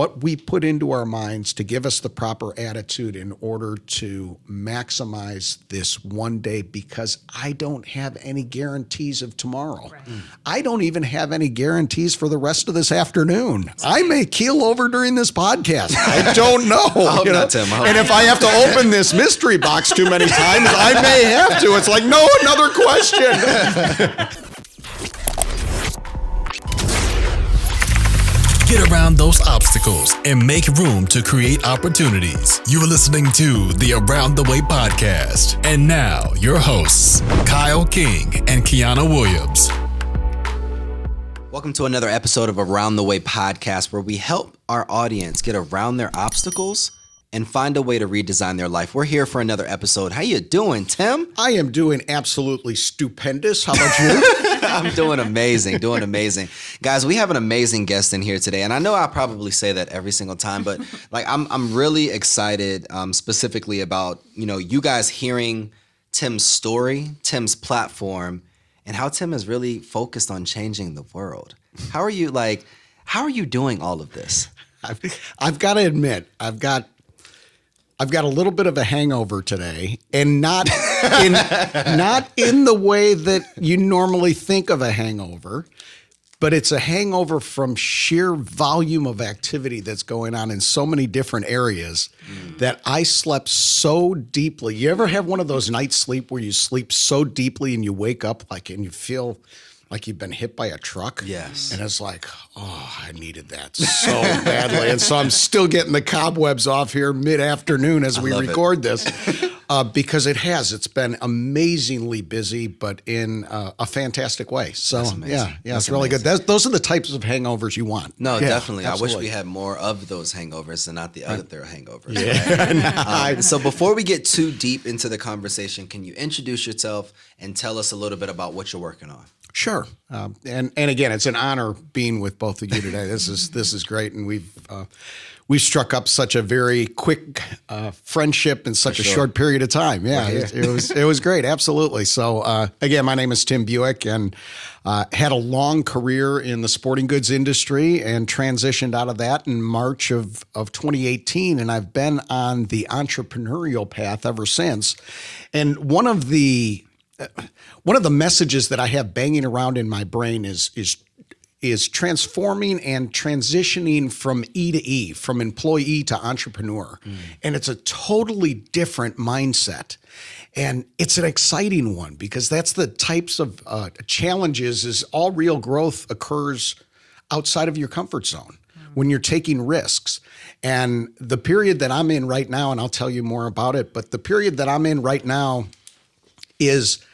what we put into our minds to give us the proper attitude in order to maximize this one day, because I don't have any guarantees of tomorrow. Right. I don't even have any guarantees for the rest of this afternoon. I may keel over during this podcast. I don't know. I hope not, Tim. And if I have to open this mystery box too many times, I may have to. It's like, no, another question. Get around those obstacles and make room to create opportunities. You are listening to the Around the Way podcast. And now, your hosts, Kyle King and Kiana Williams. Welcome to another episode of Around the Way podcast, where we help our audience get around their obstacles and find a way to redesign their life. We're here for another episode. How you doing, Tim? I am doing absolutely stupendous. How about you? I'm doing amazing, Guys, we have an amazing guest in here today, and I know I probably say that every single time, but like I'm really excited specifically about, you guys hearing Tim's story, Tim's platform, and how Tim is really focused on changing the world. How are you doing all of this? I've got to admit, I've got a little bit of a hangover today, and not in the way that you normally think of a hangover, but it's a hangover from sheer volume of activity that's going on in so many different areas that I slept so deeply. You ever have one of those night sleep where you sleep so deeply and you wake up and you feel like you've been hit by a truck? Yes. And it's like, oh, I needed that so badly. And so I'm still getting the cobwebs off here mid-afternoon as we record this, because it's been amazingly busy, but in a fantastic way. So yeah, it's really good. Those are the types of hangovers you want. No, definitely. Absolutely. I wish we had more of those hangovers and not the other hangovers. Yeah. Right? So before we get too deep into the conversation, can you introduce yourself and tell us a little bit about what you're working on? Sure. And again, it's an honor being with both of you today. This is great. And we've struck up such a very quick friendship in such a short period of time. Yeah, it was great. Absolutely. So again, my name is Tim Buwick, and had a long career in the sporting goods industry and transitioned out of that in March of 2018. And I've been on the entrepreneurial path ever since. And one of the messages that I have banging around in my brain is transforming and transitioning from E to E, from employee to entrepreneur. And it's a totally different mindset. And it's an exciting one, because that's the types of challenges. Is all real growth occurs outside of your comfort zone when you're taking risks. And the period that I'm in right now, and I'll tell you more about it, but the period that I'm in right now is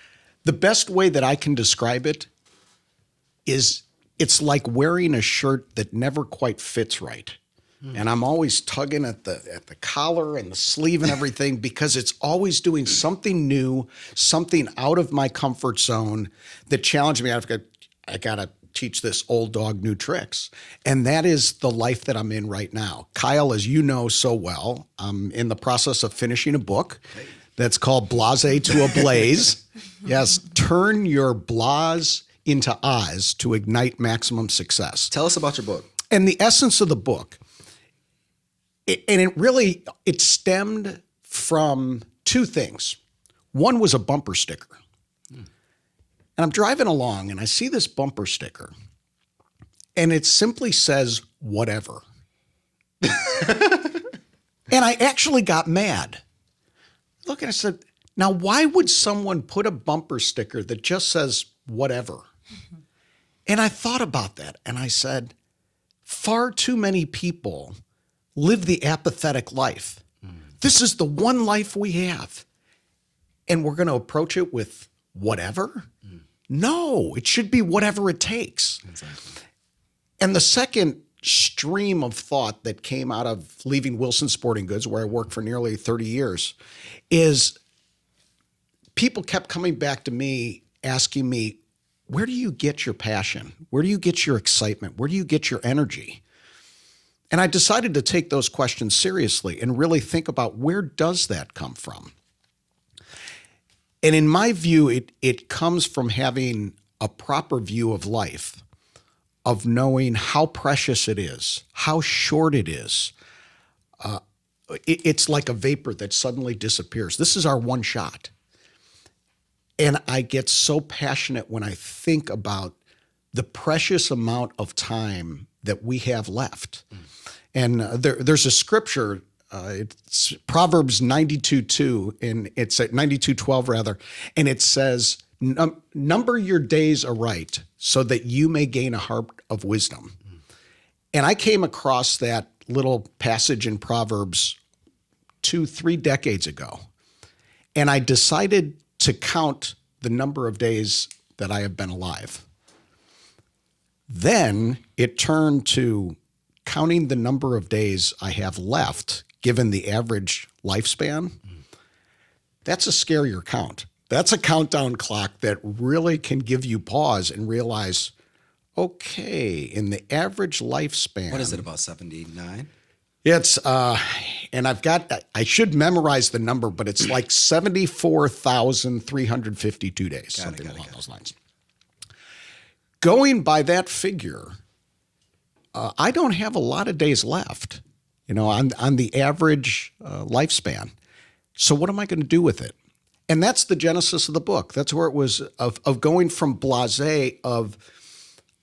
the best way that I can describe it is it's like wearing a shirt that never quite fits right. And I'm always tugging at the collar and the sleeve and everything, because it's always doing something new, something out of my comfort zone that challenged me. I got to teach this old dog new tricks. And that is the life that I'm in right now. Kyle, as you know so well, I'm in the process of finishing a book. That's called Blaze to Ablaze. Yes, turn your blahs into Oz to ignite maximum success. Tell us about your book. And the essence of the book, it stemmed from two things. One was a bumper sticker. And I'm driving along and I see this bumper sticker, and it simply says, whatever. And I actually got mad. Look, and I said, now why would someone put a bumper sticker that just says whatever? And I thought about that, and I said, far too many people live the apathetic life. This is the one life we have, and we're going to approach it with whatever? No, it should be whatever it takes. Exactly. And the second stream of thought that came out of leaving Wilson Sporting Goods, where I worked for nearly 30 years, is people kept coming back to me asking me, where do you get your passion? Where do you get your excitement? Where do you get your energy? And I decided to take those questions seriously and really think about, where does that come from? And in my view, it comes from having a proper view of life, of knowing how precious it is, how short it is. It's like a vapor that suddenly disappears. This is our one shot. And I get so passionate when I think about the precious amount of time that we have left. And there's a scripture, it's Proverbs 92:2, and it's at 92:12 rather, and it says, number your days aright so that you may gain a heart of wisdom. And I came across that little passage in Proverbs 2-3 decades ago. And I decided to count the number of days that I have been alive. Then it turned to counting the number of days I have left, given the average lifespan. That's a scarier count. That's a countdown clock that really can give you pause and realize, okay, in the average lifespan. What is it, about 79? It's, and I should memorize the number, but it's like 74,352 days, something along those lines. Going by that figure, I don't have a lot of days left, on the average lifespan. So what am I going to do with it? And that's the genesis of the book. That's where it was of going from blasé of,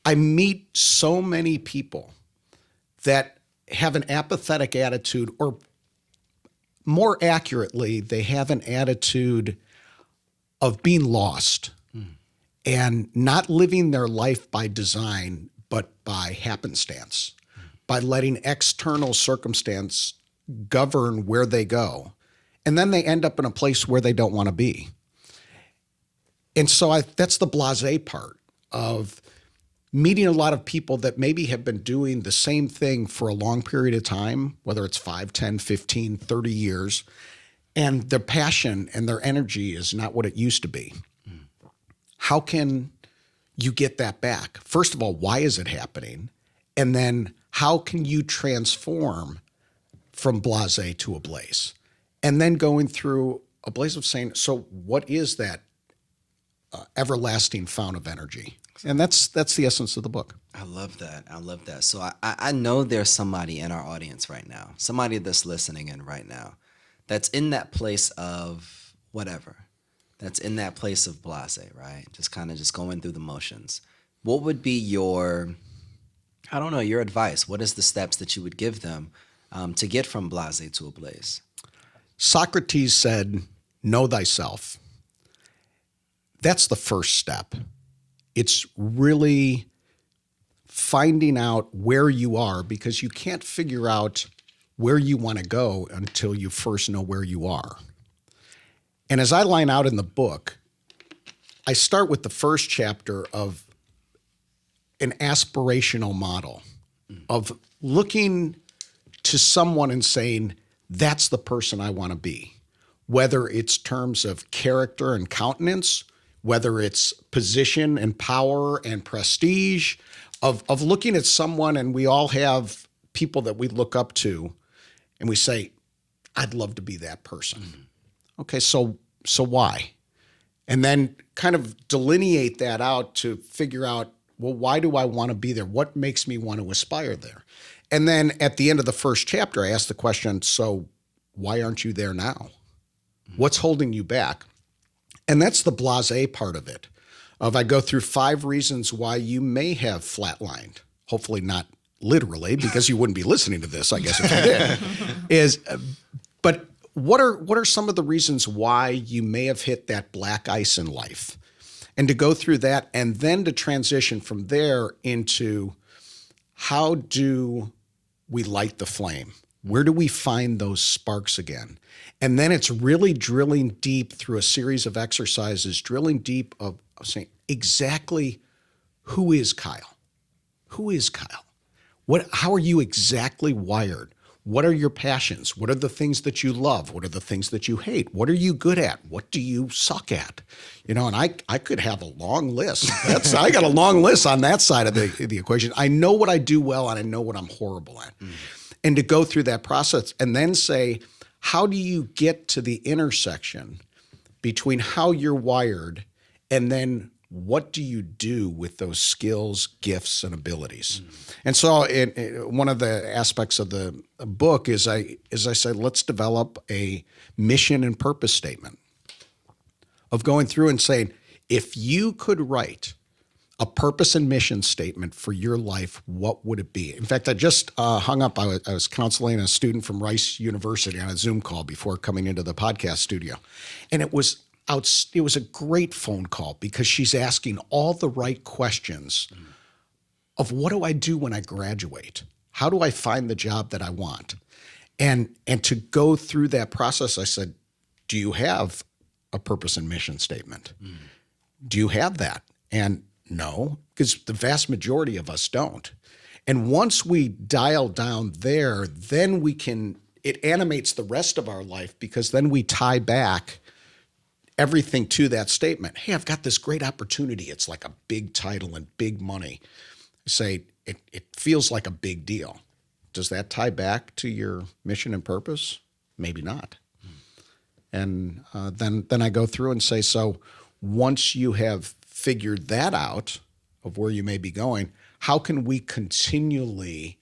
I meet so many people that have an apathetic attitude, or more accurately, they have an attitude of being lost and not living their life by design, but by happenstance, by letting external circumstance govern where they go. And then they end up in a place where they don't want to be. And so that's the blasé part of meeting a lot of people that maybe have been doing the same thing for a long period of time, whether it's 5, 10, 15, 30 years, and their passion and their energy is not what it used to be. How can you get that back? First of all, why is it happening? And then how can you transform from blasé to ablaze? And then going through Ablaze of saying, so what is that everlasting fount of energy? And that's the essence of the book. I love that. I love that. So I know there's somebody in our audience right now, somebody that's listening in right now, that's in that place of whatever, that's in that place of blasé, right? Just kind of just going through the motions. What would be your advice? What is the steps that you would give them to get from blasé to ablaze? Socrates said, know thyself. That's the first step. It's really finding out where you are, because you can't figure out where you want to go until you first know where you are. And as I line out in the book, I start with the first chapter of an aspirational model of looking to someone and saying, that's the person I want to be, whether it's terms of character and countenance, whether it's position and power and prestige, of looking at someone, and we all have people that we look up to, and we say, I'd love to be that person. Mm-hmm. Okay, so why? And then kind of delineate that out to figure out, well, why do I want to be there? What makes me want to aspire there? And then at the end of the first chapter, I asked the question, so why aren't you there now? What's holding you back? And that's the blasé part of it. I go through 5 reasons why you may have flatlined. Hopefully not literally, because you wouldn't be listening to this, I guess, if you did. But what are some of the reasons why you may have hit that black ice in life? And to go through that, and then to transition from there into how do we light the flame? Where do we find those sparks again? And then it's really drilling deep through a series of exercises, drilling deep of saying exactly who is Kyle? Who is Kyle? How are you exactly wired? What are your passions? What are the things that you love? What are the things that you hate? What are you good at? What do you suck at? And I could have a long list. I got a long list on that side of the equation. I know what I do well, and I know what I'm horrible at. And to go through that process and then say, how do you get to the intersection between how you're wired and then what do you do with those skills, gifts, and abilities? And so one of the aspects of the book is I said, let's develop a mission and purpose statement of going through and saying, if you could write a purpose and mission statement for your life, what would it be? In fact, I just hung up. I was counseling a student from Rice University on a Zoom call before coming into the podcast studio. And it was a great phone call because she's asking all the right questions of what do I do when I graduate? How do I find the job that I want? And to go through that process, I said, do you have a purpose and mission statement? Do you have that? And no, because the vast majority of us don't. And once we dial down there, then it animates the rest of our life because then we tie back everything to that statement. Hey, I've got this great opportunity. It's like a big title and big money. Say, it feels like a big deal. Does that tie back to your mission and purpose? Maybe not. And then I go through and say, so once you have figured that out of where you may be going, how can we continually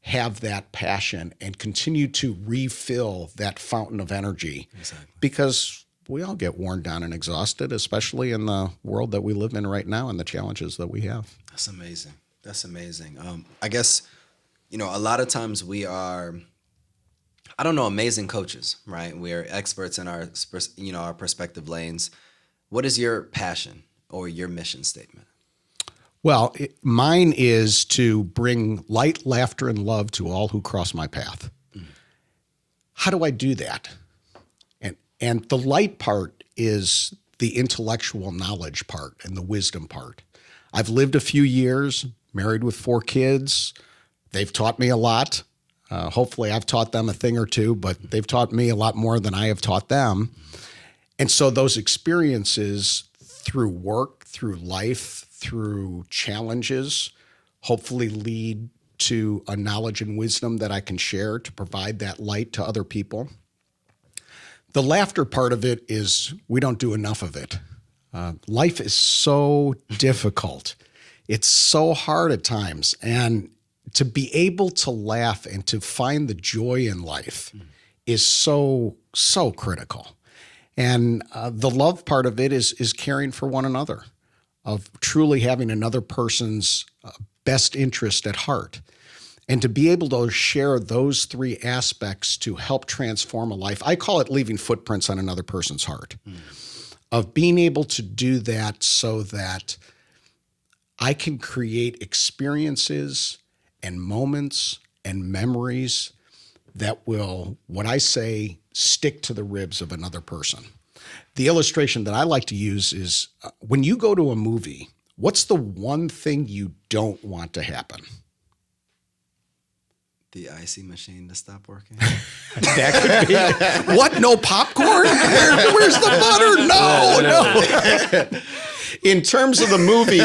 have that passion and continue to refill that fountain of energy? Exactly. Because we all get worn down and exhausted, especially in the world that we live in right now and the challenges that we have. That's amazing. That's amazing. I guess, a lot of times we are, amazing coaches, right? We are experts in our, our respective lanes. What is your passion or your mission statement? Well, mine is to bring light, laughter, and love to all who cross my path. How do I do that? And the light part is the intellectual knowledge part and the wisdom part. I've lived a few years, married with 4 kids. They've taught me a lot. Hopefully I've taught them a thing or two, but they've taught me a lot more than I have taught them. And so those experiences through work, through life, through challenges, hopefully lead to a knowledge and wisdom that I can share to provide that light to other people. The laughter part of it is we don't do enough of it. Life is so difficult. It's so hard at times. And to be able to laugh and to find the joy in life is so, so critical. And the love part of it is caring for one another, of truly having another person's best interest at heart. And to be able to share those 3 aspects to help transform a life, I call it leaving footprints on another person's heart, of being able to do that so that I can create experiences and moments and memories that will, what I say, stick to the ribs of another person. The illustration that I like to use is when you go to a movie, what's the one thing you don't want to happen? The icy machine to stop working. That could be. What? No popcorn? Where's the butter? No. In terms of the movie,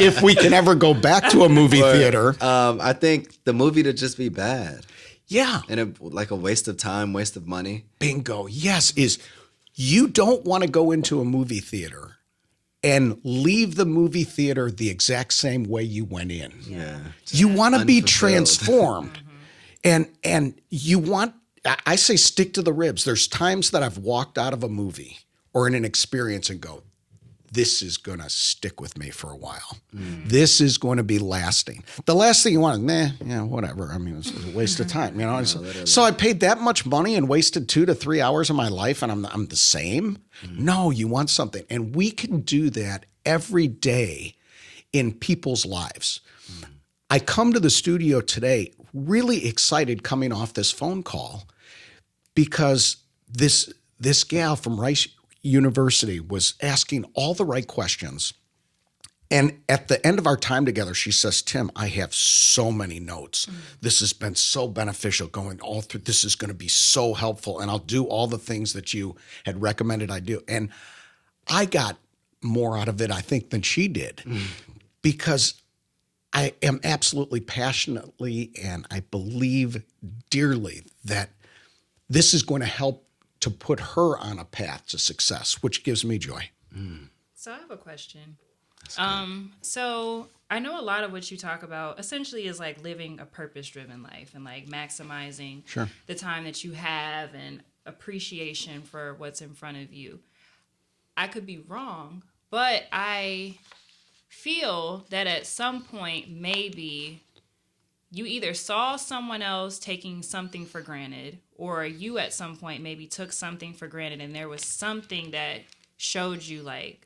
if we can ever go back to a movie theater. I think the movie to just be bad. Yeah. And like a waste of time, waste of money. Bingo. Yes. You don't want to go into a movie theater and leave the movie theater the exact same way you went in. Yeah. You want to be transformed. And you want, I say stick to the ribs. There's times that I've walked out of a movie or in an experience and go, this is going to stick with me for a while. This is going to be lasting. The last thing you want is, whatever. I mean, it's a waste of time. So I paid that much money and wasted 2 to 3 hours of my life and I'm the same? No, you want something. And we can do that every day in people's lives. I come to the studio today really excited coming off this phone call because this gal from Rice University was asking all the right questions. And at the end of our time together, she says, Tim, I have so many notes. This has been so beneficial going all through. This is going to be so helpful. And I'll do all the things that you had recommended I do. And I got more out of it, I think, than she did because I am absolutely passionately and I believe dearly that this is going to help to put her on a path to success, which gives me joy. So I have a question. So I know a lot of what you talk about essentially is like living a purpose-driven life and like maximizing the time that you have and appreciation for what's in front of you. I could be wrong, but I feel that at some point maybe you either saw someone else taking something for granted, or you at some point maybe took something for granted and there was something that showed you like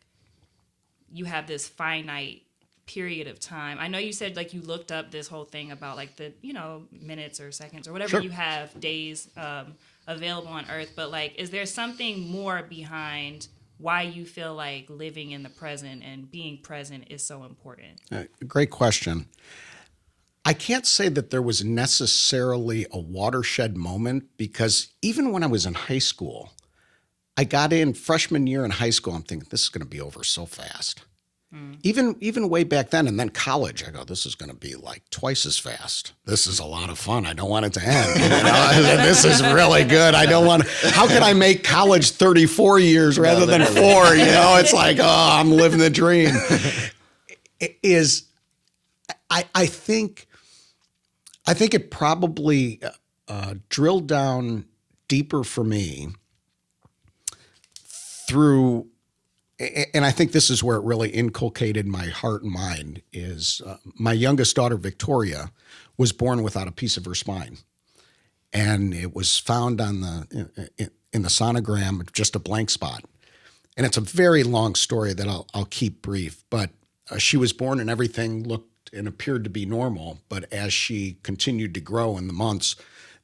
you have this finite period of time. I know you said like you looked up this whole thing about like the, minutes or seconds or whatever you have, days available on Earth, but like is there something more behind why you feel like living in the present and being present is so important? Great question. I can't say that there was necessarily a watershed moment, because even when I was in high school, I got in freshman year in high school, I'm thinking this is going to be over so fast. Even way back then, and then college, I go, this is going to be like twice as fast. This is a lot of fun. I don't want it to end. This is really good. I don't want. How can I make college 34 years rather than 4? It's like, I'm living the dream. I think it probably drilled down deeper for me through. And I think this is where it really inculcated my heart and mind, is my youngest daughter, Victoria, was born without a piece of her spine. And it was found in the sonogram, just a blank spot. And it's a very long story that I'll keep brief. But she was born and everything looked and appeared to be normal. But as she continued to grow in the months,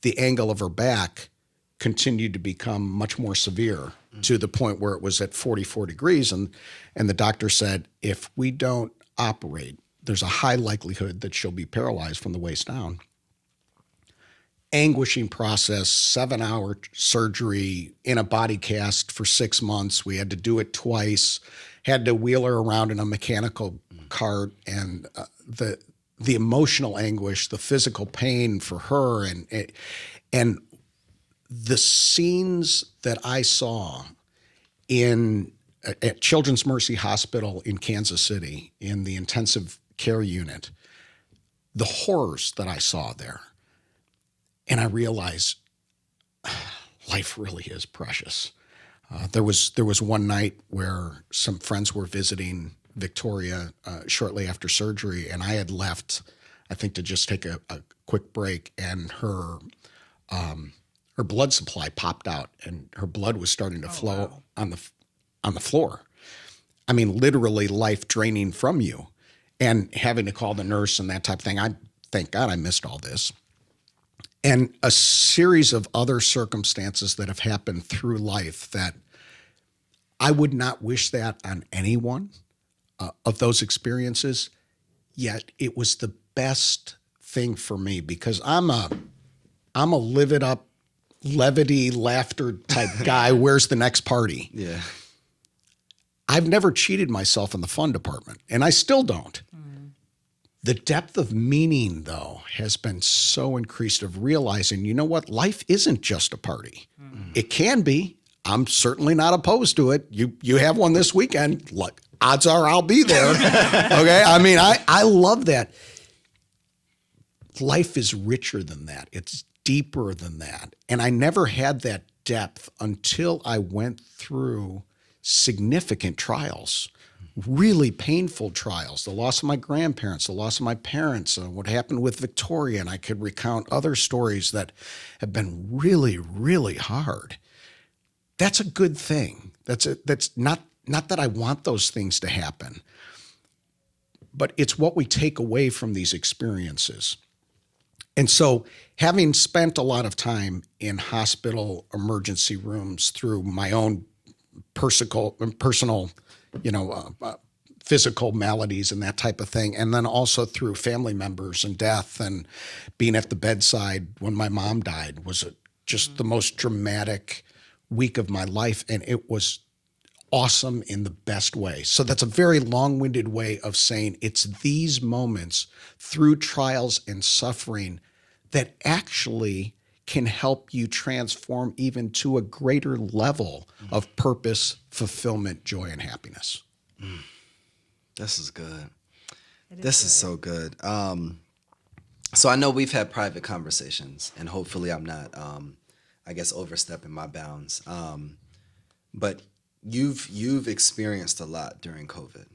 the angle of her back continued to become much more severe, to the point where it was at 44 degrees. And the doctor said, if we don't operate, there's a high likelihood that she'll be paralyzed from the waist down. Anguishing process, 7-hour surgery in a body cast for 6 months. We had to do it twice, had to wheel her around in a mechanical cart, and the emotional anguish, the physical pain for her, and the scenes that I saw at Children's Mercy Hospital in Kansas City in the intensive care unit, the horrors that I saw there, and I realized life really is precious. There was one night where some friends were visiting Victoria shortly after surgery, and I had left, I think, to just take a quick break, and her blood supply popped out, and her blood was starting to flow on the floor. I mean, literally life draining from you, and having to call the nurse and that type of thing. Thank God I missed all this. And a series of other circumstances that have happened through life that I would not wish that on anyone of those experiences. Yet it was the best thing for me, because I'm a live it up, levity, laughter type guy. Where's the next party? Yeah. I've never cheated myself in the fun department, and I still don't. The depth of meaning, though, has been so increased, of realizing, you know what? Life isn't just a party. It can be. I'm certainly not opposed to it. You have one this weekend. Look, odds are I'll be there. Okay? I mean, I love that. Life is richer than that. It's deeper than that. And I never had that depth until I went through significant trials, really painful trials, the loss of my grandparents, the loss of my parents, what happened with Victoria, and I could recount other stories that have been really, really hard. That's a good thing. That's not that I want those things to happen, but it's what we take away from these experiences. And so, having spent a lot of time in hospital emergency rooms through my own personal, physical maladies and that type of thing, and then also through family members and death, and being at the bedside when my mom died was just the most dramatic week of my life, and it was awesome in the best way. So that's a very long-winded way of saying it's these moments through trials and suffering that actually can help you transform even to a greater level of purpose, fulfillment, joy, and happiness. This is good. This is so good. So I know we've had private conversations, and hopefully I'm not, I guess, overstepping my bounds. But you've experienced a lot during COVID,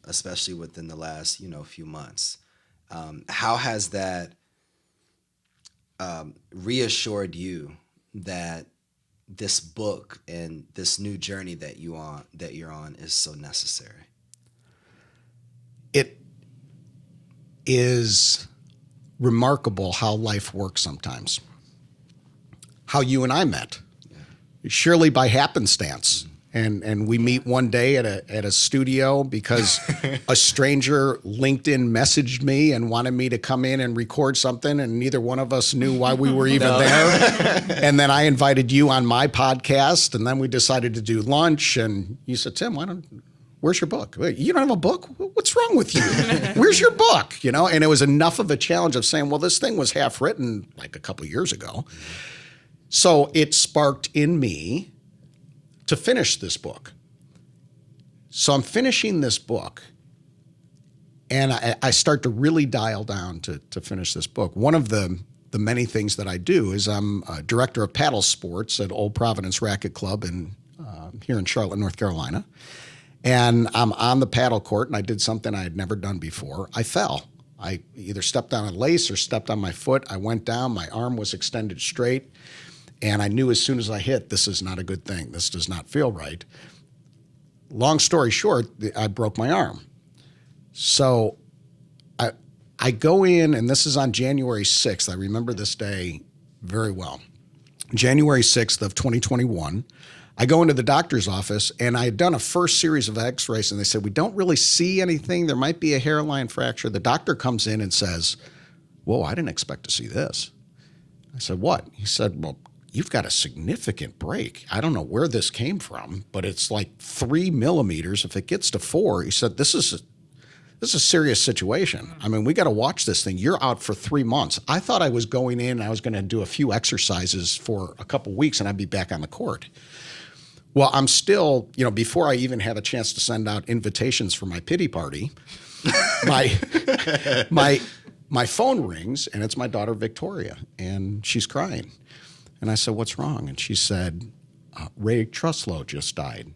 especially within the last, few months. How has that reassured you that this book and this new journey that you're on is so necessary? It is remarkable how life works sometimes. How you and I met, surely by happenstance. And we meet one day at a studio because a stranger LinkedIn messaged me and wanted me to come in and record something, and neither one of us knew why we were even there. And then I invited you on my podcast, and then we decided to do lunch, and you said, Tim, where's your book? Wait, you don't have a book? What's wrong with you? Where's your book? And it was enough of a challenge of saying, well, this thing was half written like a couple of years ago. So it sparked in me to finish this book. So I'm finishing this book, and I start to really dial down to finish this book. One of the many things that I do is I'm a director of paddle sports at Old Providence Racket Club here in Charlotte, North Carolina. And I'm on the paddle court, and I did something I had never done before. I fell. I either stepped on a lace or stepped on my foot. I went down. My arm was extended straight. And I knew as soon as I hit, this is not a good thing. This does not feel right. Long story short, I broke my arm. So I go in, and this is on January 6th. I remember this day very well. January 6th of 2021. I go into the doctor's office, and I had done a first series of x-rays, and they said, we don't really see anything. There might be a hairline fracture. The doctor comes in and says, whoa, I didn't expect to see this. I said, what? He said, well, you've got a significant break. I don't know where this came from, but it's like 3 millimeters. If it gets to 4, he said, this is a serious situation. I mean, we got to watch this thing. You're out for 3 months. I thought I was going in and I was going to do a few exercises for a couple weeks and I'd be back on the court. Well, I'm still, before I even had a chance to send out invitations for my pity party, my phone rings, and it's my daughter, Victoria, and she's crying. And I said, what's wrong? And she said, Ray Truslow just died.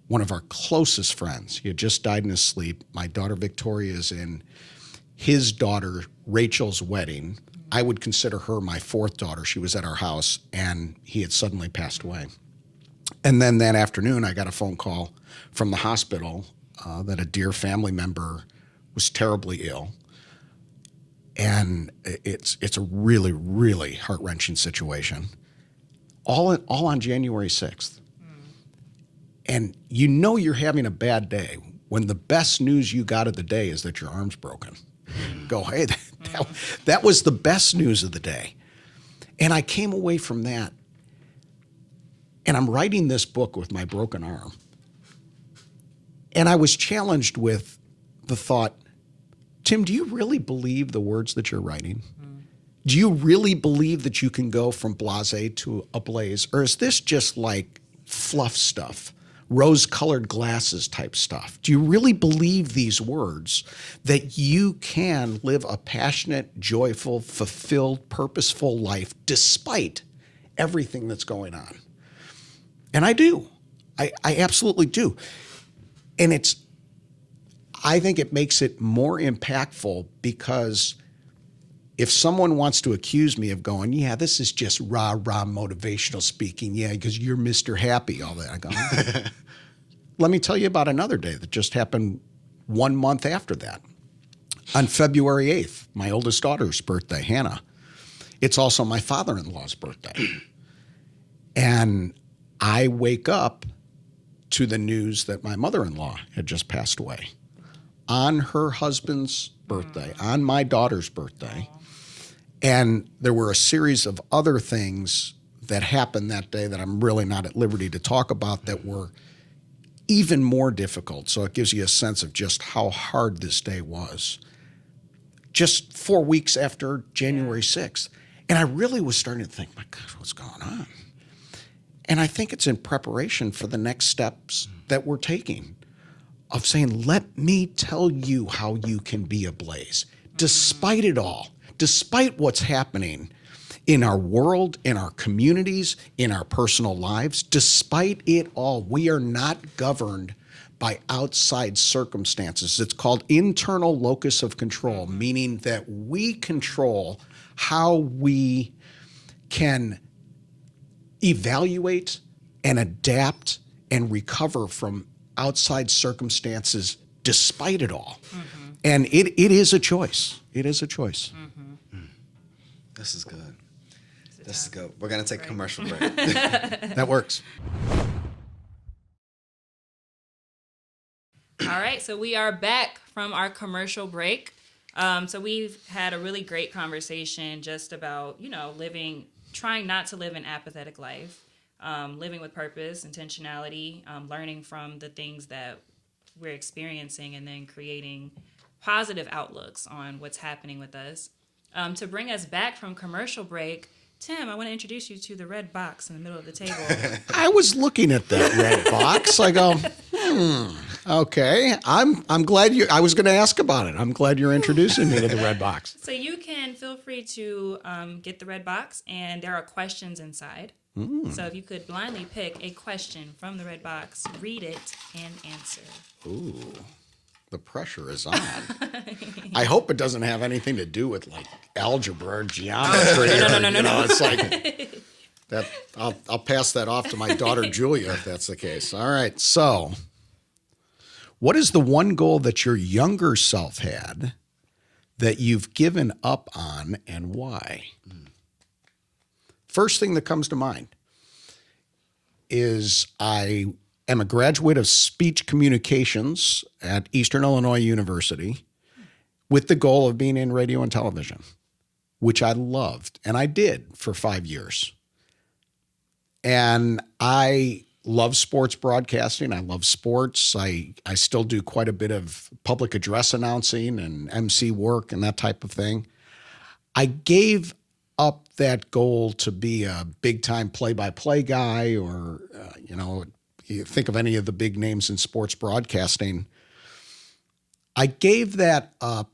One of our closest friends. He had just died in his sleep. My daughter, Victoria, is in his daughter, Rachel's wedding. I would consider her my fourth daughter. She was at our house, and he had suddenly passed away. And then that afternoon, I got a phone call from the hospital that a dear family member was terribly ill. And it's a really, really heart-wrenching situation. All on January 6th. And you're having a bad day when the best news you got of the day is that your arm's broken. Go, hey, that was the best news of the day. And I came away from that, and I'm writing this book with my broken arm. And I was challenged with the thought, Tim, do you really believe the words that you're writing? Do you really believe that you can go from Ablaze to Ablaze? Or is this just like fluff stuff, rose-colored glasses type stuff? Do you really believe these words that you can live a passionate, joyful, fulfilled, purposeful life despite everything that's going on? And I do. I absolutely do. And I think it makes it more impactful because if someone wants to accuse me of going, yeah, this is just rah-rah motivational speaking, yeah, because you're Mr. Happy, all that, I go, let me tell you about another day that just happened 1 month after that. On February 8th, my oldest daughter's birthday, Hannah. It's also my father-in-law's birthday. And I wake up to the news that my mother-in-law had just passed away on her husband's birthday, on my daughter's birthday. And there were a series of other things that happened that day that I'm really not at liberty to talk about that were even more difficult. So it gives you a sense of just how hard this day was. Just 4 weeks after January 6th. And I really was starting to think, my gosh, what's going on? And I think it's in preparation for the next steps that we're taking. of saying, let me tell you how you can be ablaze. Despite it all, despite what's happening in our world, in our communities, in our personal lives, despite it all, we are not governed by outside circumstances. It's called internal locus of control, meaning that we control how we can evaluate and adapt and recover from outside circumstances despite it all. And it is a choice. It is a choice. This is good. This is good. We're going to take a commercial break. That works. All right, so we are back from our commercial break. So we've had a really great conversation just about, trying not to live an apathetic life, living with purpose, intentionality, learning from the things that we're experiencing, and then creating positive outlooks on what's happening with us. To bring us back from commercial break, Tim, I want to introduce you to the red box in the middle of the table. I was looking at that red box. I go, okay. I'm glad I was going to ask about it. I'm glad you're introducing me to the red box. So you can feel free to get the red box, and there are questions inside. So if you could blindly pick a question from the red box, read it, and answer. Ooh, the pressure is on. I hope it doesn't have anything to do with like algebra or geometry. No. It's like that. I'll pass that off to my daughter Julia if that's the case. All right. So, what is the one goal that your younger self had that you've given up on, and why? First thing that comes to mind is I am a graduate of speech communications at Eastern Illinois University with the goal of being in radio and television, which I loved, and I did for 5 years. And I love sports broadcasting. I love sports. I still do quite a bit of public address announcing and MC work and that type of thing. I gave up that goal to be a big-time play-by-play guy or, you think of any of the big names in sports broadcasting. I gave that up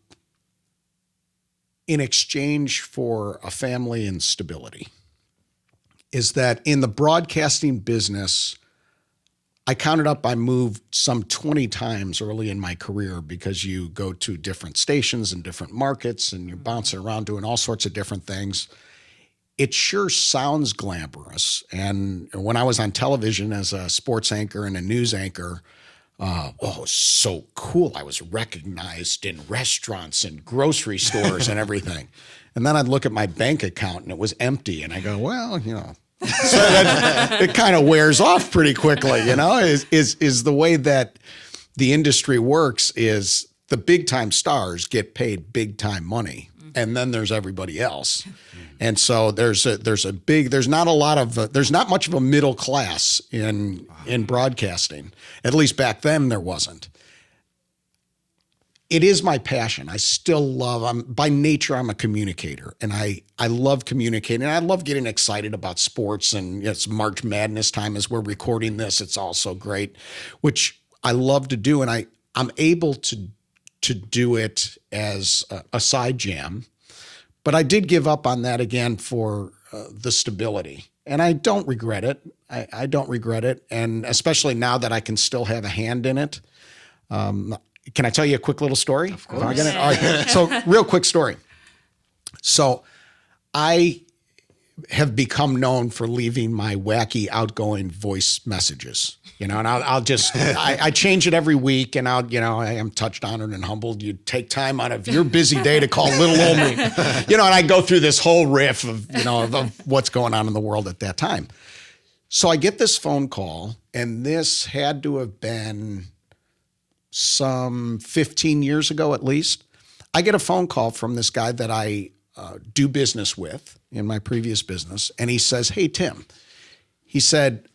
in exchange for a family and stability. Is that in the broadcasting business, I counted up, I moved some 20 times early in my career because you go to different stations and different markets and you're bouncing around doing all sorts of different things. It sure sounds glamorous. And when I was on television as a sports anchor and a news anchor, it was so cool. I was recognized in restaurants and grocery stores and everything. And then I'd look at my bank account and it was empty. And I go, well, so it kind of wears off pretty quickly, is the way that the industry works is the big time stars get paid big time money. And then there's everybody else. And so there's not much of a middle class in broadcasting. At least back then there wasn't. It is my passion. I still love, by nature, I'm a communicator, and I love communicating. I love getting excited about sports, and it's March Madness time as we're recording this. It's also great, which I love to do, and I'm able to do it as a side jam. But I did give up on that again for the stability, and I don't regret it. I don't regret it, and especially now that I can still have a hand in it. Can I tell you a quick little story? Of course. All right. So real quick story. So I have become known for leaving my wacky outgoing voice messages, and I'll just, I change it every week, and I am touched, honored, and humbled. You take time out of your busy day to call little old me, and I go through this whole riff of what's going on in the world at that time. So I get this phone call, and this had to have been some 15 years ago at least. I get a phone call from this guy that I do business with in my previous business, and he says, "Hey, Tim," he said,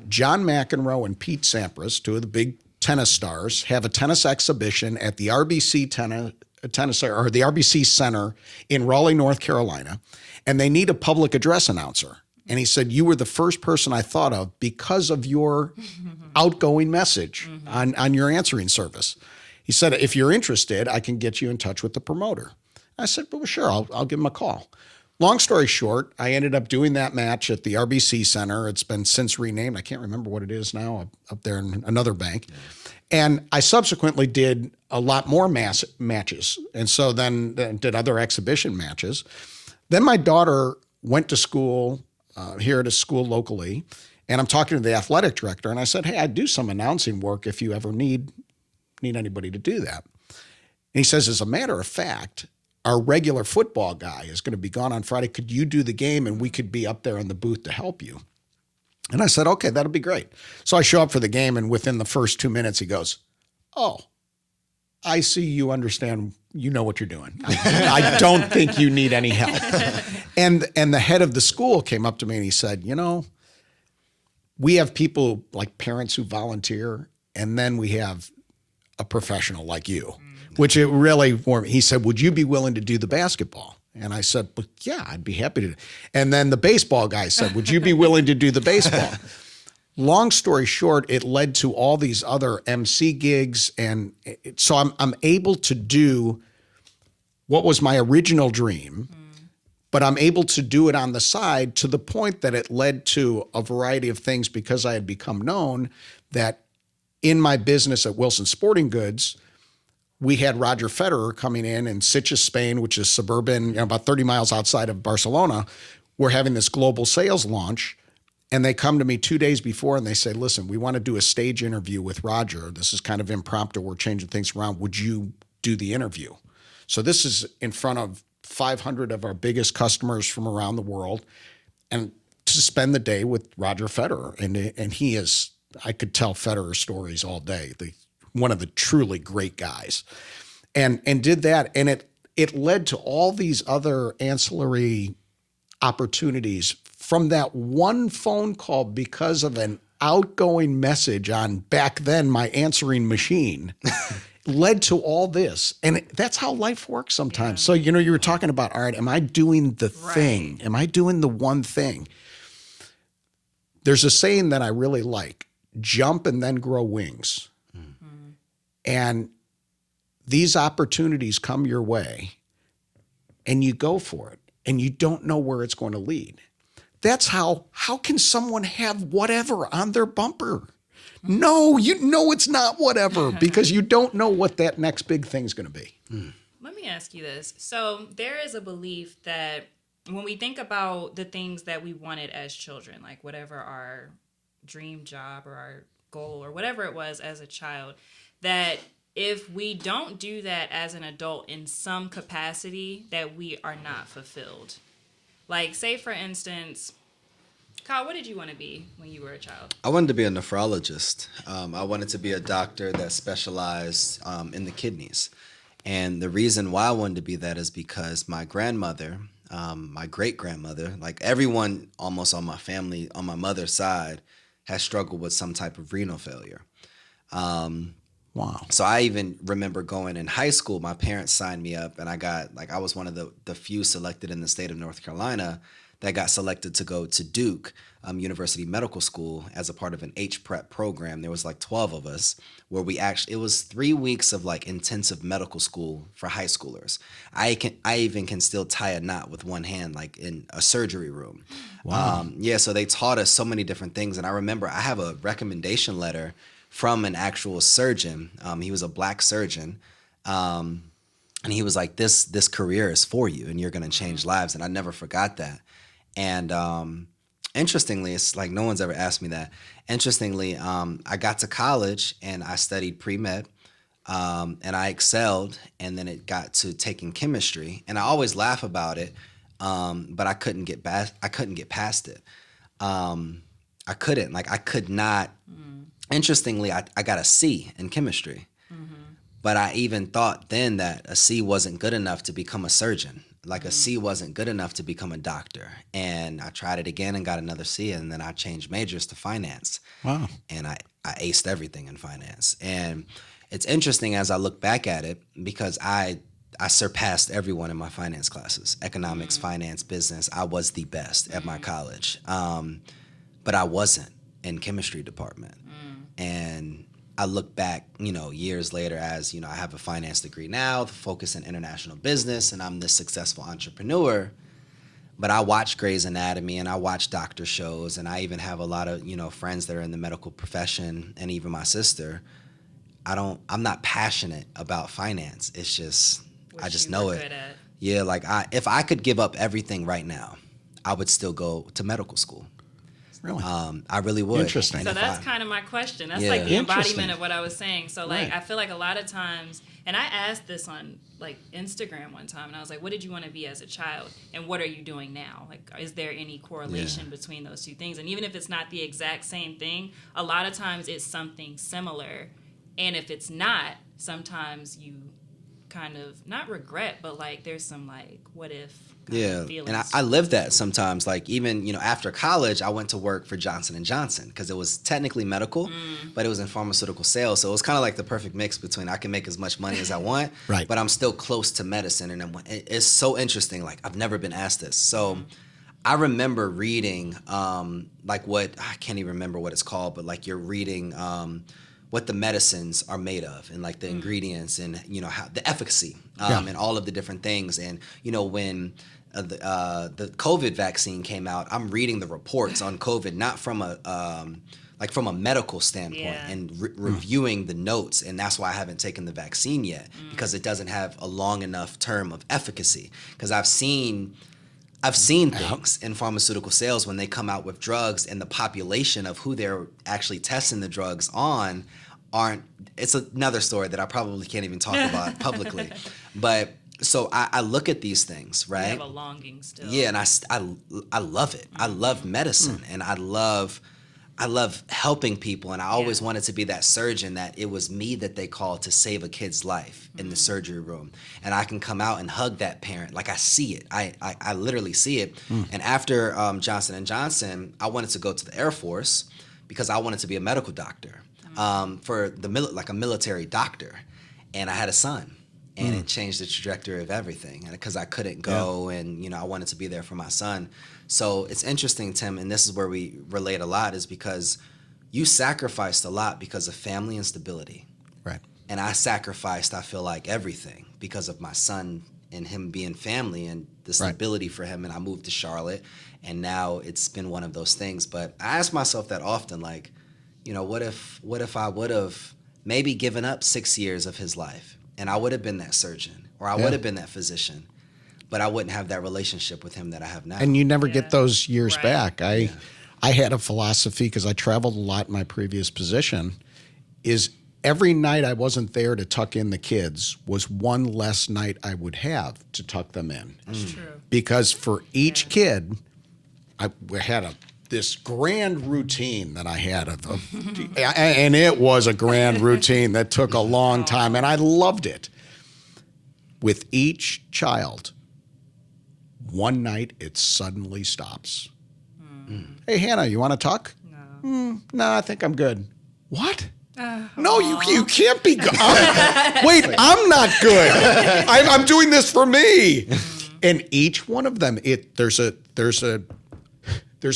"John McEnroe and Pete Sampras, two of the big tennis stars, have a tennis exhibition at the RBC or the RBC Center in Raleigh, North Carolina, and they need a public address announcer." And he said, you were the first person I thought of because of your outgoing message on your answering service. He said, if you're interested, I can get you in touch with the promoter. I said, well, sure, I'll give him a call. Long story short, I ended up doing that match at the RBC Center. It's been since renamed. I can't remember what it is now, up there in another bank. Yeah. And I subsequently did a lot more matches. And so then did other exhibition matches. Then my daughter went to school here at a school locally. And I'm talking to the athletic director. And I said, hey, I do some announcing work if you ever need anybody to do that. And he says, as a matter of fact, our regular football guy is going to be gone on Friday. Could you do the game and we could be up there in the booth to help you? And I said, okay, that'll be great. So I show up for the game, and within the first 2 minutes, he goes, oh, I see you understand. You know what you're doing. I don't think you need any help. And the head of the school came up to me and he said, you know, we have people like parents who volunteer, and then we have a professional like you. Which it really warmed me. He said, would you be willing to do the basketball? And I said, well, yeah, I'd be happy to. And then the baseball guy said, would you be willing to do the baseball? Long story short, it led to all these other MC gigs. And so I'm able to do what was my original dream, but I'm able to do it on the side to the point that it led to a variety of things because I had become known that in my business at Wilson Sporting Goods, we had Roger Federer coming in Sitges, Spain, which is suburban, about 30 miles outside of Barcelona. We're having this global sales launch, and they come to me 2 days before and they say, listen, we want to do a stage interview with Roger. This is kind of impromptu. We're changing things around. Would you do the interview? So this is in front of 500 of our biggest customers from around the world, and to spend the day with Roger Federer. And he is, I could tell Federer stories all day. One of the truly great guys, and did that. And it led to all these other ancillary opportunities from that one phone call because of an outgoing message on, back then, my answering machine led to all this. And that's how life works sometimes. Yeah. So, you were talking about, all right, am I doing the thing? Am I doing the one thing? There's a saying that I really like, jump and then grow wings. And these opportunities come your way and you go for it and you don't know where it's going to lead. That's how can someone have whatever on their bumper? No, it's not whatever because you don't know what that next big thing's going to be. Let me ask you this. So there is a belief that when we think about the things that we wanted as children, like whatever our dream job or our goal or whatever it was as a child, that if we don't do that as an adult in some capacity, that we are not fulfilled. Like, say, for instance, Kyle, what did you want to be when you were a child? I wanted to be a nephrologist. I wanted to be a doctor that specialized in the kidneys. And the reason why I wanted to be that is because my grandmother, my great-grandmother, like everyone almost on my family, on my mother's side, has struggled with some type of renal failure. Wow. So I even remember going in high school, my parents signed me up and I was one of the few selected in the state of North Carolina that got selected to go to Duke University Medical School as a part of an H-Prep program. There was like 12 of us where it was 3 weeks of like intensive medical school for high schoolers. I even can still tie a knot with one hand, like in a surgery room. Wow. So they taught us so many different things. And I remember I have a recommendation letter from an actual surgeon. He was a black surgeon. And he was like, this career is for you and you're going to change lives. And I never forgot that. And interestingly, it's like no one's ever asked me that. Interestingly, I got to college and I studied pre-med and I excelled. And then it got to taking chemistry. And I always laugh about it, but I couldn't get past it. I could not. Interestingly, I got a C in chemistry, but I even thought then that a C wasn't good enough to become a surgeon. Like a C wasn't good enough to become a doctor. And I tried it again and got another C, and then I changed majors to finance. Wow. And I aced everything in finance. And it's interesting as I look back at it because I I surpassed everyone in my finance classes, economics, finance, business. I was the best at my college. But I wasn't in chemistry department. And I look back, years later as, I have a finance degree now, the focus in international business, and I'm this successful entrepreneur. But I watch Grey's Anatomy and I watch doctor shows, and I even have a lot of, friends that are in the medical profession, and even my sister. I'm not passionate about finance. It's just, I just know it. Yeah, like if I could give up everything right now, I would still go to medical school. Really? I really would. Interesting. So that's kind of my question. That's like the embodiment of what I was saying. So like, I feel like a lot of times, and I asked this on like Instagram one time, and I was like, what did you want to be as a child? And what are you doing now? Like, is there any correlation between those two things? And even if it's not the exact same thing, a lot of times it's something similar. And if it's not, sometimes you kind of not regret, but like there's some like what if feelings. And I live that sometimes. Like even after college, I went to work for Johnson & Johnson because it was technically medical, but it was in pharmaceutical sales. So it was kind of like the perfect mix between I can make as much money as I want, but I'm still close to medicine. And it's so interesting. Like I've never been asked this. So I remember reading like what I can't even remember what it's called, but like you're reading what the medicines are made of and like the ingredients and how the efficacy and all of the different things. And when the COVID vaccine came out, I'm reading the reports on COVID, not from a medical standpoint, and reviewing the notes. And that's why I haven't taken the vaccine yet, because it doesn't have a long enough term of efficacy. Because I've seen things in pharmaceutical sales when they come out with drugs, and the population of who they're actually testing the drugs on it's another story that I probably can't even talk about publicly. But so I look at these things, right? You have a longing still. Yeah, and I love it. I love medicine, and I love helping people, and I always wanted to be that surgeon that it was me that they called to save a kid's life in the surgery room. And I can come out and hug that parent. Like I see it. I literally see it. And after Johnson & Johnson, I wanted to go to the Air Force because I wanted to be a medical doctor for like a military doctor. And I had a son. And it changed the trajectory of everything. And because I couldn't go and, I wanted to be there for my son. So it's interesting, Tim, and this is where we relate a lot, is because you sacrificed a lot because of family and stability. Right. And I sacrificed, I feel like, everything because of my son and him being family and the stability for him. And I moved to Charlotte, and now it's been one of those things. But I ask myself that often, like, what if I would have maybe given up 6 years of his life, and I would have been that surgeon, or I would have been that physician, but I wouldn't have that relationship with him that I have now. And you never get those years back. I had a philosophy, because I traveled a lot in my previous position, is every night I wasn't there to tuck in the kids was one less night I would have to tuck them in. That's true. Because for each kid, I had this grand routine that I had and it was a grand routine that took a long time, and I loved it. With each child, one night it suddenly stops. Hey, Hannah, you want to tuck? No. No, I think I'm good. What? No, you can't be good. Wait, I'm not good. I'm doing this for me. And each one of them, there's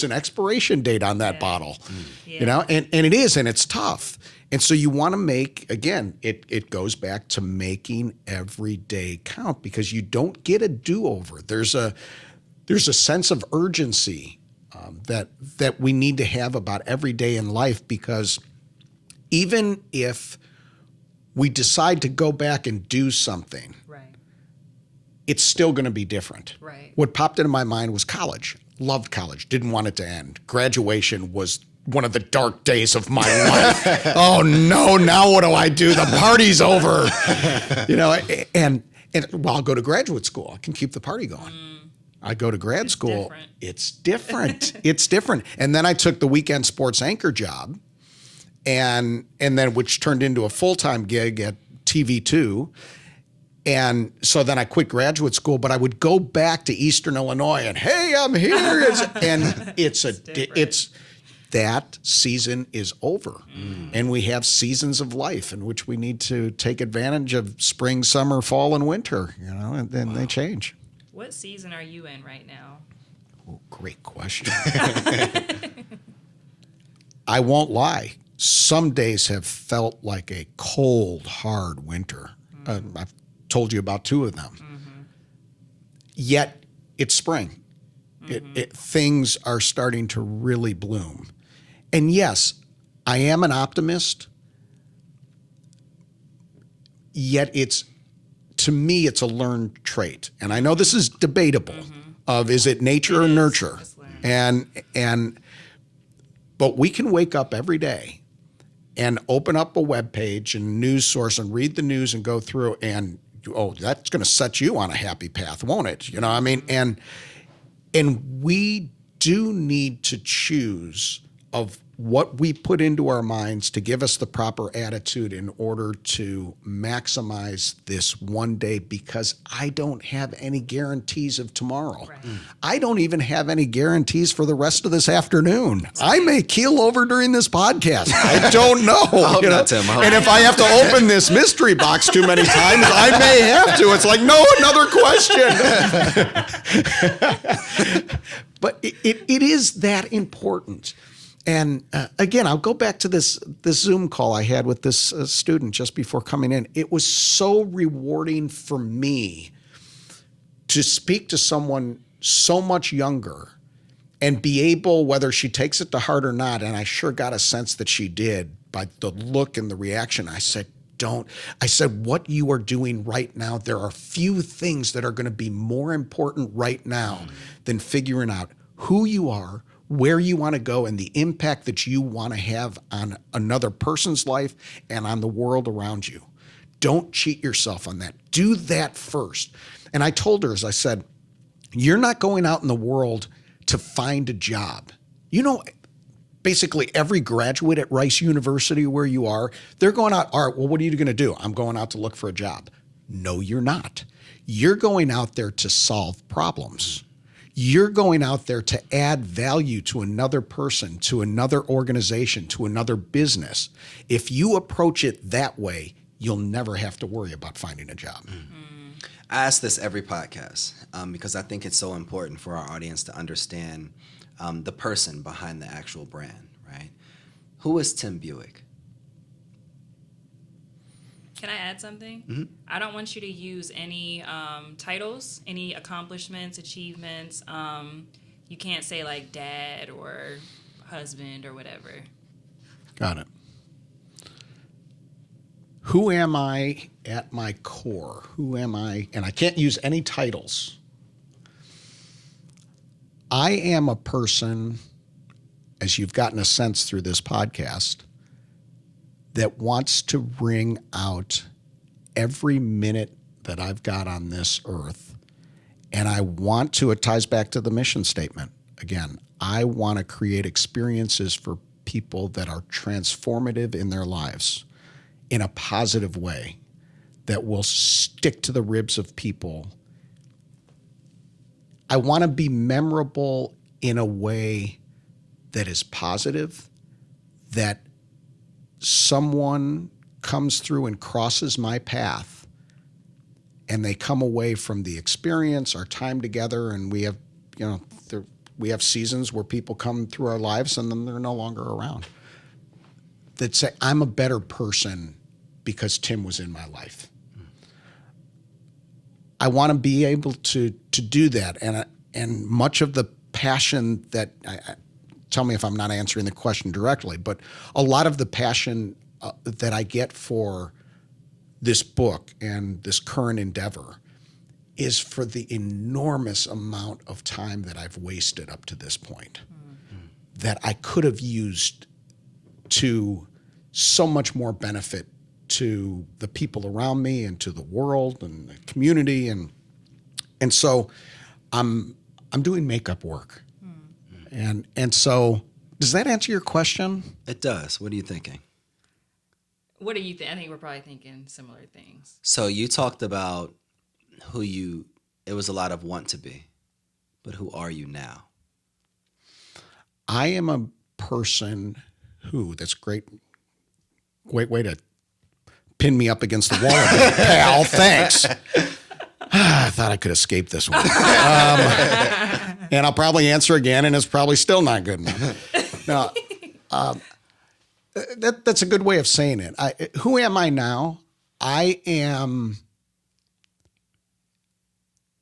an expiration date on that bottle, and it is, and it's tough. And so you want to make, again, it goes back to making every day count, because you don't get a do-over. There's a sense of urgency that we need to have about every day in life, because even if we decide to go back and do something, it's still going to be different. Right. What popped into my mind was college. Loved college. Didn't want it to end. Graduation was one of the dark days of my life. Oh no! Now what do I do? The party's over. And I'll go to graduate school. I can keep the party going. I go to grad school. Different. It's different. It's different. And then I took the weekend sports anchor job, and then which turned into a full-time gig at TV2. And so then I quit graduate school, but I would go back to Eastern Illinois and, hey, I'm here. that season is over. And we have seasons of life in which we need to take advantage of spring, summer, fall, and winter, and then they change. What season are you in right now? Oh, great question. I won't lie. Some days have felt like a cold, hard winter. I've told you about 2 of them. Yet it's spring. Things are starting to really bloom. And yes, I am an optimist, yet to me, it's a learned trait. And I know this is debatable of is it nature or nurture? But we can wake up every day and open up a web page and news source and read the news and go through and, that's going to set you on a happy path, won't it? And we do need to choose of what we put into our minds to give us the proper attitude in order to maximize this one day, because I don't have any guarantees of tomorrow. Right. I don't even have any guarantees for the rest of this afternoon. Right. I may keel over during this podcast. I don't know. I hope not, Tim. And if I have to open this mystery box too many times, I may have to. It's like, no, another question. But it is that important. And again, I'll go back to this Zoom call I had with this student just before coming in. It was so rewarding for me to speak to someone so much younger and be able, whether she takes it to heart or not, and I sure got a sense that she did by the look and the reaction. I said, what you are doing right now, there are few things that are going to be more important right now than figuring out who you are, where you want to go, and the impact that you want to have on another person's life and on the world around you. Don't cheat yourself on that. Do that first. And I told her, as I said, you're not going out in the world to find a job. Basically every graduate at Rice University where you are, they're going out, all right, well, what are you going to do? I'm going out to look for a job. No, you're not. You're going out there to solve problems. You're going out there to add value to another person, to another organization, to another business. If you approach it that way, you'll never have to worry about finding a job. I ask this every podcast because I think it's so important for our audience to understand the person behind the actual brand, right? Who is Tim Buwick? Can I add something? I don't want you to use any titles, any accomplishments, achievements. You can't say like dad or husband or whatever. Got it. Who am I at my core? Who am I? And I can't use any titles. I am a person, as you've gotten a sense through this podcast, that wants to wring out every minute that I've got on this earth. And I want to, it ties back to the mission statement. Again, I want to create experiences for people that are transformative in their lives in a positive way that will stick to the ribs of people. I want to be memorable in a way that is positive, that someone comes through and crosses my path and they come away from the experience, our time together, and we have, we have seasons where people come through our lives and then they're no longer around, that say, I'm a better person because Tim was in my life. I want to be able to do that. And much of the passion that, tell me if I'm not answering the question directly, but a lot of the passion that I get for this book and this current endeavor is for the enormous amount of time that I've wasted up to this point that I could have used to so much more benefit to the people around me and to the world and the community. And so I'm doing makeup work. And so does that answer your question? It does. What are you thinking? What do you think? I think we're probably thinking similar things. So you talked about it was a lot of want to be, but who are you now? I am a person who, that's great way to pin me up against the wall a bit, pal. Thanks. I thought I could escape this one. And I'll probably answer again, and it's probably still not good enough. No, that's a good way of saying it. Who am I now? I am,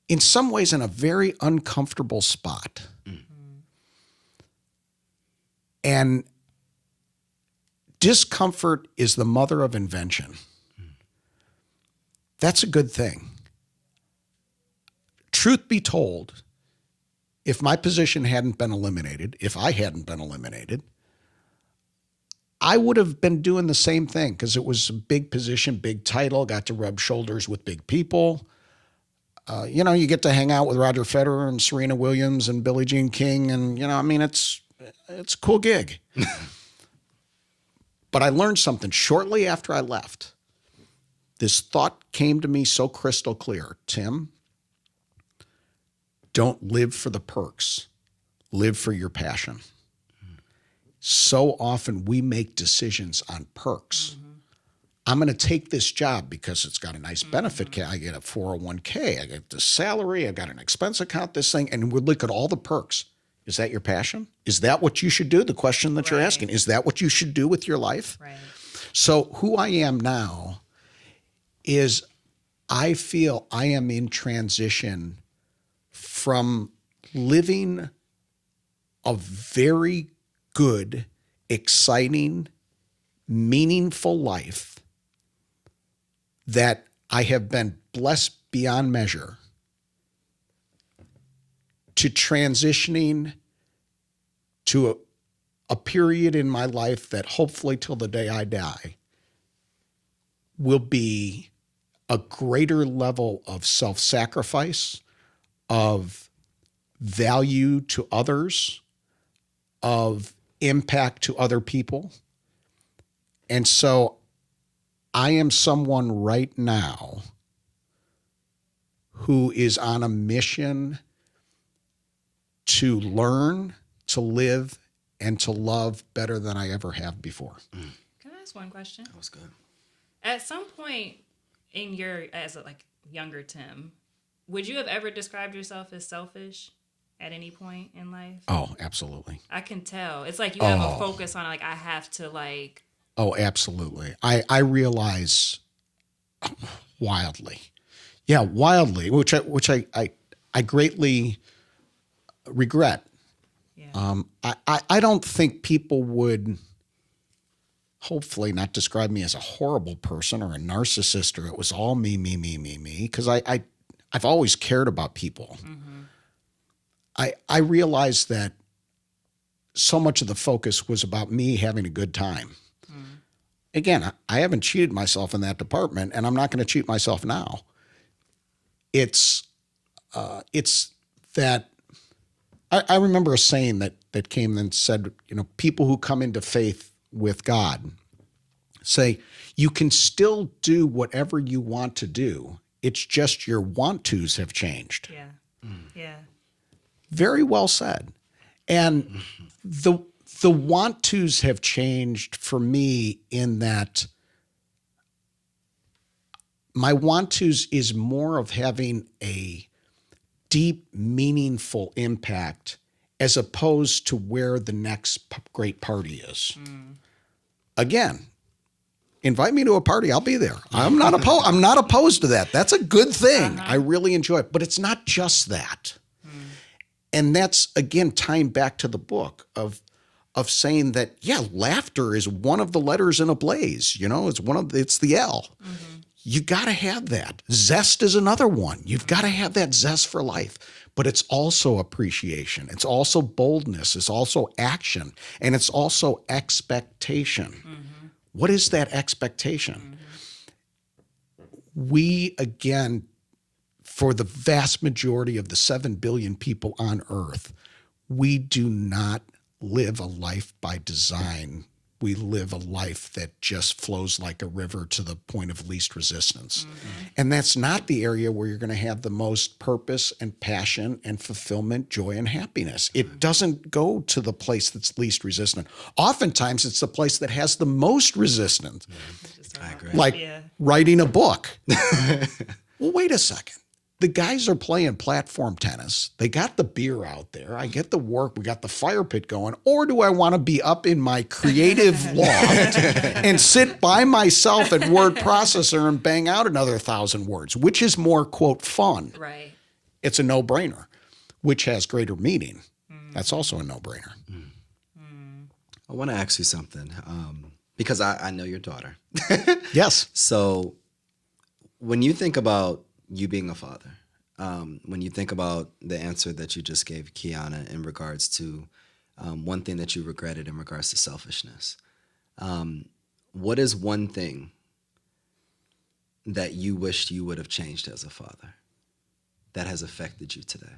in some ways, in a very uncomfortable spot. And discomfort is the mother of invention. That's a good thing. Truth be told, if my position hadn't been eliminated, if I hadn't been eliminated, I would have been doing the same thing because it was a big position, big title, got to rub shoulders with big people. You get to hang out with Roger Federer and Serena Williams and Billie Jean King. And, it's a cool gig. But I learned something shortly after I left. This thought came to me so crystal clear. Tim, don't live for the perks. Live for your passion. So often we make decisions on perks. I'm going to take this job because it's got a nice benefit. I get a 401k. I get the salary. I've got an expense account, this thing. And we look at all the perks. Is that your passion? Is that what you should do? The question that you're asking, is that what you should do with your life? Right. So who I am now is I feel I am in transition from living a very good, exciting, meaningful life that I have been blessed beyond measure to transitioning to a period in my life that hopefully till the day I die will be a greater level of self-sacrifice, of value to others, of impact to other people. And so I am someone right now who is on a mission to learn, to live, and to love better than I ever have before. Can I ask one question? That was good. At some point in as a younger Tim, would you have ever described yourself as selfish at any point in life? Oh, absolutely. I can tell. It's like you have a focus on I have to Oh, absolutely. I realize wildly. Yeah, wildly, which I greatly regret. Yeah. I don't think people would hopefully not describe me as a horrible person or a narcissist or it was all me, because I've always cared about people. Mm-hmm. I realized that so much of the focus was about me having a good time. Mm. Again, I haven't cheated myself in that department, and I'm not going to cheat myself now. It's that I remember a saying that came and said, people who come into faith with God say, you can still do whatever you want to do. It's just your want tos have changed. Yeah. Yeah. Very well said. And the want tos have changed for me in that my want tos is more of having a deep, meaningful impact as opposed to where the next great party is. Mm. Again, invite me to a party, I'll be there. I'm not opposed to that. That's a good thing. Uh-huh. I really enjoy it. But it's not just that. Mm. And that's, again, tying back to the book of saying that, laughter is one of the letters in Ablaze. It's the L. Mm-hmm. You got to have that. Zest is another one. You've got to have that zest for life. But it's also appreciation. It's also boldness. It's also action. And it's also expectation. Mm-hmm. What is that expectation? Mm-hmm. We, again, for the vast majority of the 7 billion people on Earth, we do not live a life by design we live a life that just flows like a river to the point of least resistance. And that's not the area where you're going to have the most purpose and passion and fulfillment, joy, and happiness. It doesn't go to the place that's least resistant. Oftentimes, it's the place that has the most resistance. I agree. Like writing a book. Well, wait a second. The guys are playing platform tennis. They got the beer out there. I get the work. We got the fire pit going. Or do I want to be up in my creative loft and sit by myself at word processor and bang out another 1,000 words? Which is more, quote, fun? Right. It's a no-brainer. Which has greater meaning? That's also a no-brainer. I want to ask you something because I know your daughter. Yes. So when you think about you being a father, when you think about the answer that you just gave Kiana in regards to one thing that you regretted in regards to selfishness, what is one thing that you wished you would have changed as a father that has affected you today?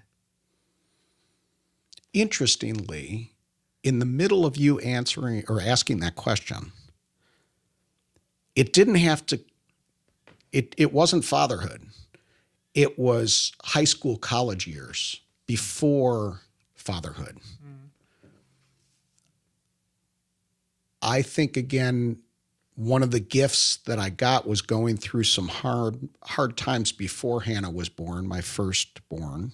Interestingly, in the middle of you answering or asking that question, it didn't have to, it wasn't fatherhood. It was high school, college years before fatherhood. I think, again, one of the gifts that I got was going through some hard times before Hannah was born, my firstborn.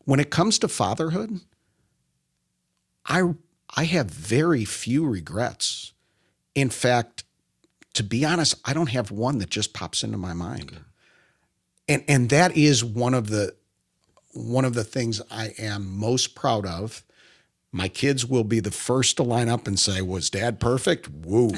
When it comes to fatherhood, I have very few regrets. In fact, to be honest, I don't have one that just pops into my mind. Okay. And that is one of the things I am most proud of. My kids will be the first to line up and say, was Dad perfect? Woo.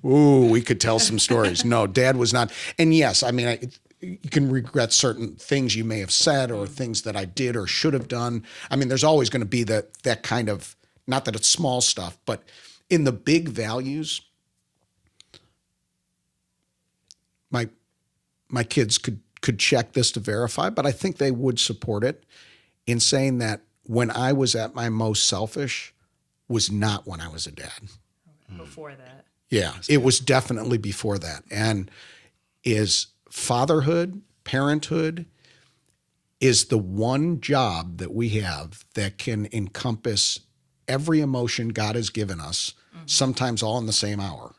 Ooh, we could tell some stories. No, Dad was not. And yes, I mean, you can regret certain things you may have said or things that I did or should have done. I mean, there's always going to be that kind of, not that it's small stuff, but in the big values, my kids could check this to verify, but I think they would support it in saying that when I was at my most selfish was not when I was a dad. Before that. Yeah, it was definitely before that. And is fatherhood, parenthood, is the one job that we have that can encompass every emotion God has given us, sometimes all in the same hour.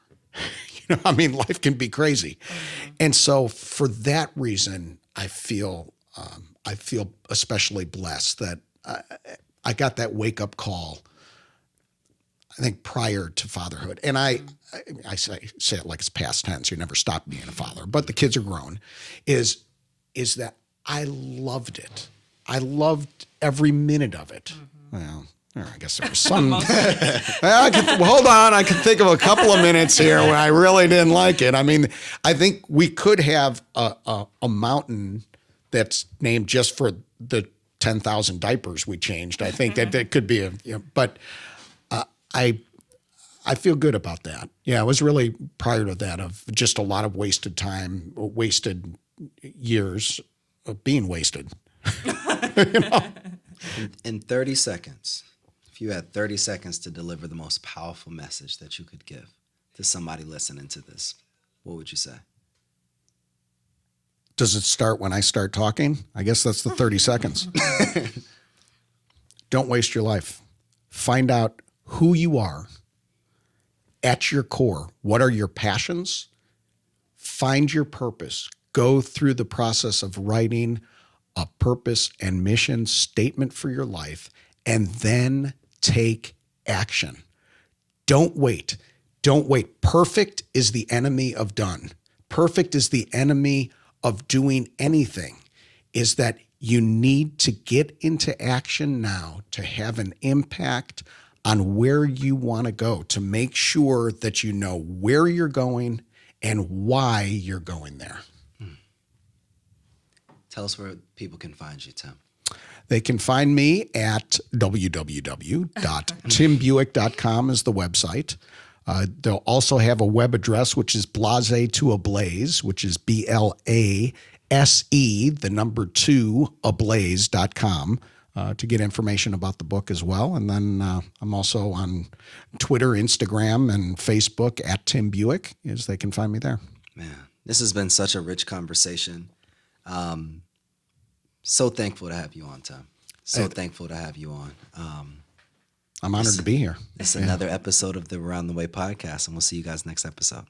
I mean, life can be crazy. And so for that reason, I feel especially blessed that I got that wake up call, I think, prior to fatherhood. And I say it like it's past tense. You never stop being a father, but the kids are grown, is that I loved it. I loved every minute of it. Well, I guess there was some. Hold on. I can think of a couple of minutes here when I really didn't like it. I mean, I think we could have a mountain that's named just for the 10,000 diapers we changed. I think that could be but I feel good about that. Yeah, it was really prior to that of just a lot of wasted time, wasted years of being wasted. In 30 seconds. If you had 30 seconds to deliver the most powerful message that you could give to somebody listening to this, what would you say? Does it start when I start talking? I guess that's the 30 seconds. Don't waste your life. Find out who you are at your core. What are your passions? Find your purpose. Go through the process of writing a purpose and mission statement for your life, and then take action. Don't wait. Don't wait. Perfect is the enemy of done. Perfect is the enemy of doing anything, is that you need to get into action now to have an impact on where you want to go, to make sure that you know where you're going and why you're going there. Tell us where people can find you, Tim. They can find me at www.timbuwick.com is the website. They'll also have a web address, which is Blaze to Ablaze, which is BLASE, 2, ablaze.com. to get information about the book as well. And then I'm also on Twitter, Instagram, and Facebook at Tim Buwick, as they can find me there. Man, this has been such a rich conversation. So thankful to have you on, Tim. So thankful to have you on. I'm honored to be here. It's another episode of the Around the Way podcast, and we'll see you guys next episode.